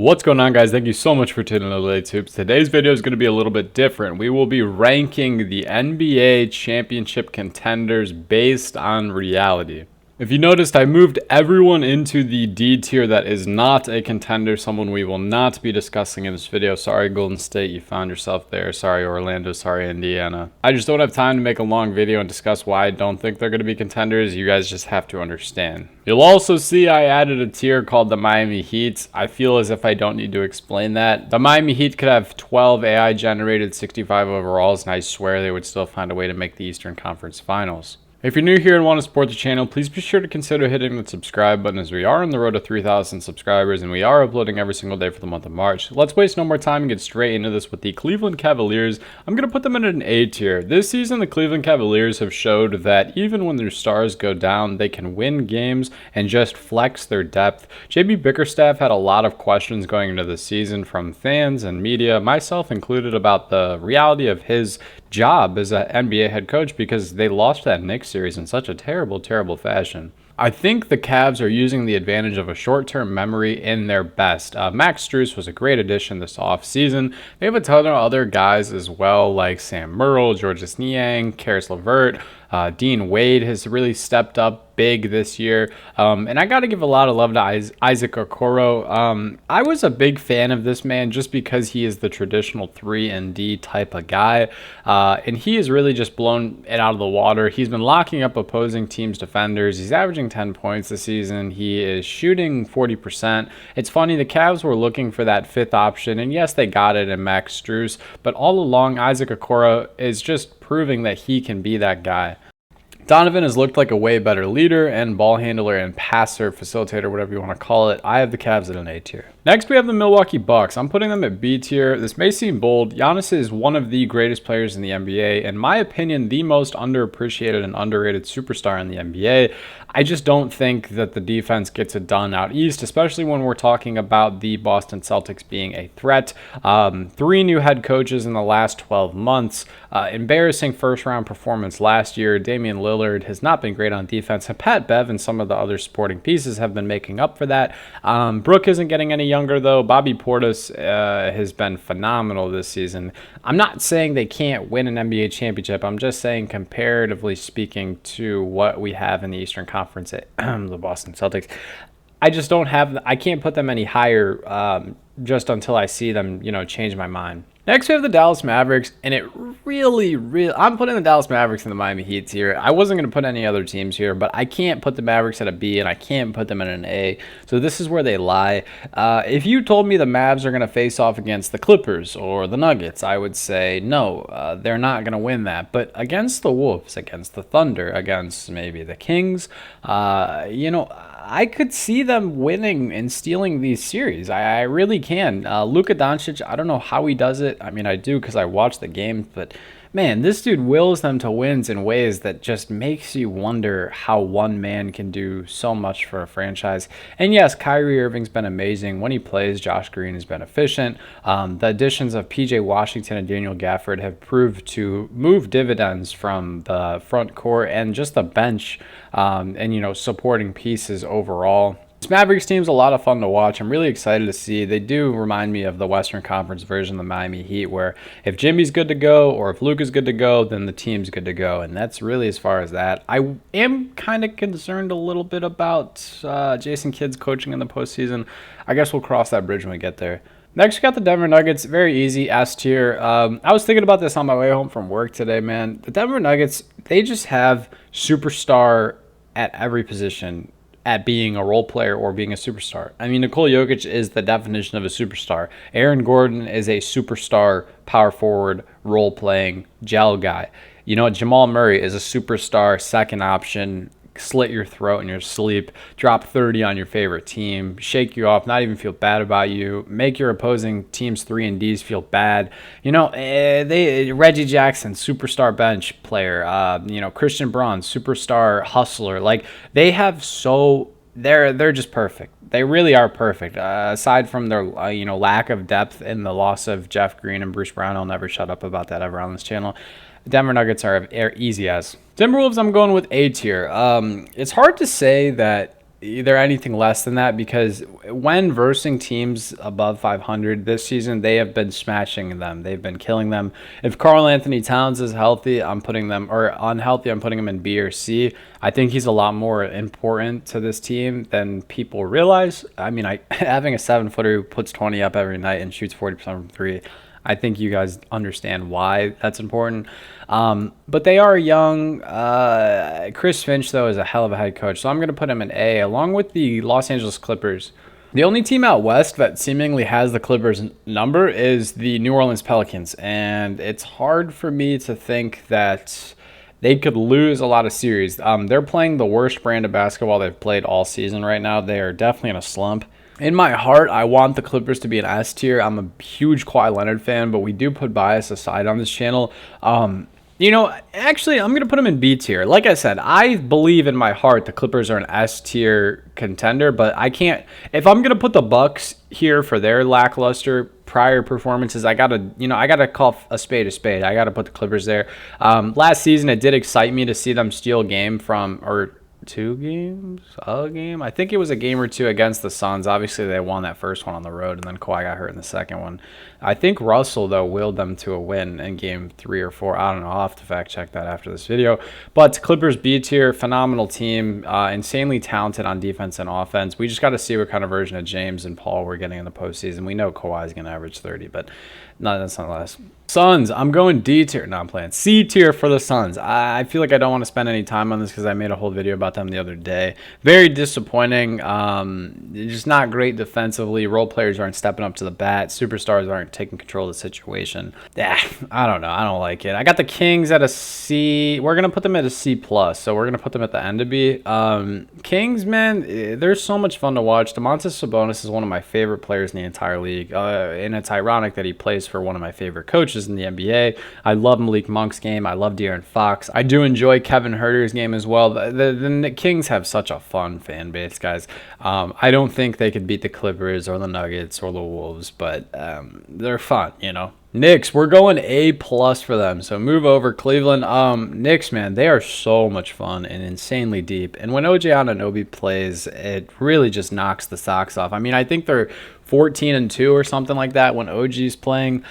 What's going on, guys? Thank you so much for tuning in to Late Hoops. Today's video is going to be a little bit different. We will be ranking the NBA championship contenders based on reality. If you noticed, I moved everyone into the D tier that is not a contender, someone we will not be discussing in this video. Sorry, Golden State, you found yourself there. Sorry, Orlando. Sorry, Indiana. I just don't have time to make a long video and discuss why I don't think they're going to be contenders. You guys just have to understand. You'll also see I added a tier called the Miami Heat. I feel as if I don't need to explain that. The Miami Heat could have 12 AI generated 65 overalls, and I swear they would still find a way to make the Eastern Conference Finals. If you're new here and want to support the channel, please be sure to consider hitting the subscribe button, as we are on the road to 3,000 subscribers and we are uploading every single day for the month of March. Let's waste no more time and get straight into this with the Cleveland Cavaliers. I'm going to put them in an A tier. This season, the Cleveland Cavaliers have showed that even when their stars go down, they can win games and just flex their depth. JB Bickerstaff had a lot of questions going into the season from fans and media, myself included, about the reality of his job as an NBA head coach because they lost that Knicks series in such a terrible fashion. I think the Cavs are using the advantage of a short-term memory in their best. Max Strus was a great addition this offseason. They have a ton of other guys as well, like Sam Merrill, Georges Niang, Karis LeVert. Dean Wade has really stepped up big this year. And I got to give a lot of love to Isaac Okoro. I was a big fan of this man just because he is the traditional 3-and-D type of guy. And he has really just blown it out of the water. He's been locking up opposing teams' defenders. He's averaging 10 points this season. He is shooting 40%. It's funny, the Cavs were looking for that fifth option, and yes, they got it in Max Strus, but all along, Isaac Okoro is just proving that he can be that guy. Donovan has looked like a way better leader and ball handler and passer, facilitator, whatever you want to call it. I have the Cavs at an A tier. Next, we have the Milwaukee Bucks. I'm putting them at B tier. This may seem bold. Giannis is one of the greatest players in the NBA. In my opinion, the most underappreciated and underrated superstar in the NBA. I just don't think that the defense gets it done out east, especially when we're talking about the Boston Celtics being a threat. 3 new head coaches in the last 12 months. Embarrassing first-round performance last year. Damian Lillard has not been great on defense, and Pat Bev and some of the other supporting pieces have been making up for that. Brooke isn't getting any younger, though. Bobby Portis has been phenomenal this season. I'm not saying they can't win an NBA championship. I'm just saying, comparatively speaking to what we have in the Eastern Conference at the Boston Celtics, I can't put them any higher just until I see them, change my mind. Next, we have the Dallas Mavericks, and it really, I'm putting the Dallas Mavericks and the Miami Heat here. I wasn't going to put any other teams here, but I can't put the Mavericks at a B, and I can't put them at an A, so this is where they lie. If you told me the Mavs are going to face off against the Clippers or the Nuggets, I would say no, they're not going to win that. But against the Wolves, against the Thunder, against maybe the Kings, I could see them winning and stealing these series. I really can. Luka Doncic, I don't know how he does it. I mean, I do because I watch the games, but man, this dude wills them to wins in ways that just makes you wonder how one man can do so much for a franchise. And yes, Kyrie Irving's been amazing. When he plays, Josh Green has been efficient. The additions of PJ Washington and Daniel Gafford have proved to move dividends from the front court and just the bench and supporting pieces overall. This Mavericks team's a lot of fun to watch. I'm really excited to see. They do remind me of the Western Conference version of the Miami Heat, where if Jimmy's good to go or if Luka's good to go, then the team's good to go. And that's really as far as that. I am kind of concerned a little bit about Jason Kidd's coaching in the postseason. I guess we'll cross that bridge when we get there. Next, we got the Denver Nuggets. Very easy, S tier. I was thinking about this on my way home from work today, man. The Denver Nuggets, they just have superstar at every position at being a role player or being a superstar. I mean, Nikola Jokic is the definition of a superstar. Aaron Gordon is a superstar, power forward, role-playing, gel guy. Jamal Murray is a superstar, second option, slit your throat in your sleep, drop 30 on your favorite team, shake you off, not even feel bad about you, make your opposing team's 3-and-Ds feel bad. Reggie Jackson, superstar bench player, Christian Braun, superstar hustler. Like, they have they're just perfect. They really are perfect. Aside from their lack of depth and the loss of Jeff Green and Bruce Brown, I'll never shut up about that ever on this channel. The Denver Nuggets are easy as. Timberwolves, I'm going with A tier. It's hard to say that either anything less than that, because when versing teams above 500 this season, they have been smashing them. They've been killing them. If Karl Anthony Towns is healthy, I'm putting them, or unhealthy, I'm putting him in B or C. I think he's a lot more important to this team than people realize. I mean, having a 7-footer who puts 20 up every night and shoots 40% from three, I think you guys understand why that's important. But they are young. Chris Finch, though, is a hell of a head coach. So I'm going to put him in A, along with the Los Angeles Clippers. The only team out west that seemingly has the Clippers number is the New Orleans Pelicans. And it's hard for me to think that they could lose a lot of series. They're playing the worst brand of basketball they've played all season right now. They are definitely in a slump. In my heart, I want the Clippers to be an S tier. I'm a huge Kawhi Leonard fan, but we do put bias aside on this channel. Actually, I'm going to put them in B tier. Like I said, I believe in my heart the Clippers are an S tier contender, but I can't. If I'm going to put the Bucks here for their lackluster prior performances, I gotta call a spade a spade. I gotta put the Clippers there. Last season, it did excite me to see them steal a game or 2 games, a game. I think it was a game or two against the Suns. Obviously, they won that first one on the road, and then Kawhi got hurt in the second one. I think Russell, though, willed them to a win in game 3 or 4. I don't know. I'll have to fact check that after this video. But Clippers B tier, phenomenal team, insanely talented on defense and offense. We just got to see what kind of version of James and Paul we're getting in the postseason. We know Kawhi is going to average 30, but no, that's not less. Suns, I'm going D tier. No, I'm playing C tier for the Suns. I feel like I don't want to spend any time on this because I made a whole video about them the other day. Very disappointing. Just not great defensively. Role players aren't stepping up to the bat. Superstars aren't taking control of the situation. I don't know. I don't like it. I got the Kings at a C. We're going to put them at a C+, so we're going to put them at the end of B. Kings, man, they're so much fun to watch. Domantas Sabonis is one of my favorite players in the entire league, and it's ironic that he plays for one of my favorite coaches in the NBA. I love Malik Monk's game. I love De'Aaron Fox. I do enjoy Kevin Huerter's game as well. The Kings have such a fun fan base, guys. I don't think they could beat the Clippers or the Nuggets or the Wolves, but they're fun, Knicks, we're going A+ for them. So move over, Cleveland. Knicks, man, they are so much fun and insanely deep. And when OG Anunoby plays, it really just knocks the socks off. I mean, I think they're 14-2 or something like that when OG's playing.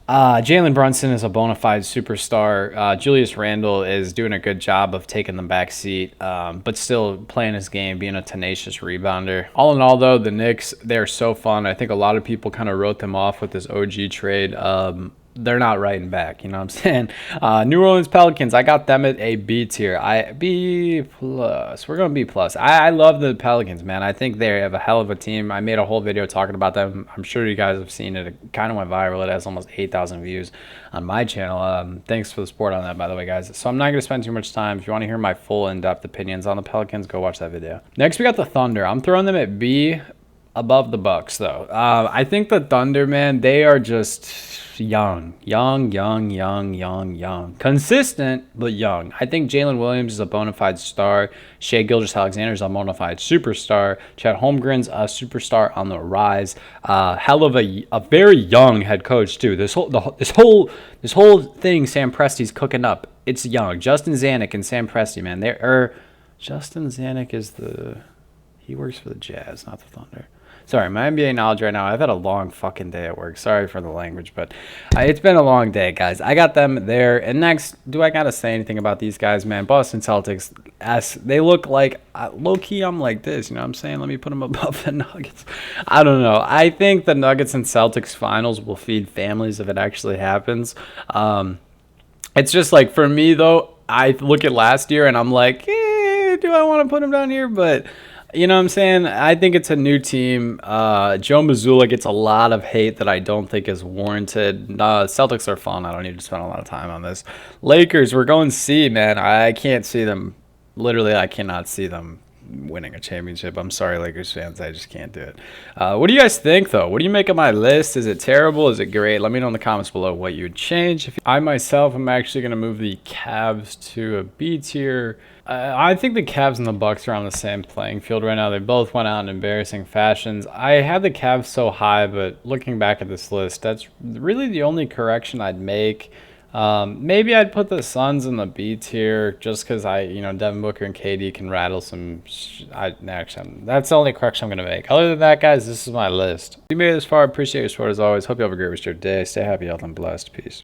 Jalen Brunson is a bona fide superstar. Julius Randle is doing a good job of taking the back seat, but still playing his game, being a tenacious rebounder. All in all, though, the Knicks, they're so fun. I think a lot of people kind of wrote them off with this OG trade. They're not writing back, you know what I'm saying? New Orleans Pelicans, I got them at a B tier. B+. We're going B+. I love the Pelicans, man. I think they have a hell of a team. I made a whole video talking about them. I'm sure you guys have seen it. It kind of went viral. It has almost 8,000 views on my channel. Thanks for the support on that, by the way, guys. So I'm not going to spend too much time. If you want to hear my full in-depth opinions on the Pelicans, go watch that video. Next, we got the Thunder. I'm throwing them at B, above the Bucks, though. I think the Thunder, man, they are just young. Consistent, but young. I think Jalen Williams is a bona fide star. Shai Gilgeous-Alexander is a bona fide superstar. Chet Holmgren's a superstar on the rise. Hell of a very young head coach, too. This whole thing Sam Presti's cooking up, it's young. Justin Zanuck and Sam Presti, man. Justin Zanuck is he works for the Jazz, not the Thunder. Sorry, my NBA knowledge right now. I've had a long fucking day at work. Sorry for the language, but it's been a long day, guys. I got them there. And next, do I got to say anything about these guys, man? Boston Celtics, they look like, low-key, I'm like this, you know what I'm saying? Let me put them above the Nuggets. I don't know. I think the Nuggets and Celtics finals will feed families if it actually happens. It's just like, for me, though, I look at last year and I'm like, do I want to put them down here? But you know what I'm saying? I think it's a new team. Joe Mazzulla gets a lot of hate that I don't think is warranted. Celtics are fun. I don't need to spend a lot of time on this. Lakers, we're going C, man. I can't see them. Literally, I cannot see them winning a championship. I'm sorry, Lakers fans. I just can't do it. What do you guys think, though? What do you make of my list? Is it terrible? Is it great? Let me know in the comments below what you would change. I myself am actually going to move the Cavs to a B tier. I think the Cavs and the Bucks are on the same playing field right now. They both went out in embarrassing fashions. I had the Cavs so high, but looking back at this list, that's really the only correction I'd make. Maybe I'd put the Suns in the B tier just because Devin Booker and KD can rattle some. That's the only correction I'm going to make. Other than that, guys, this is my list. If you made it this far, I appreciate your support as always. Hope you have a great rest of your day. Stay happy, healthy, and blessed. Peace.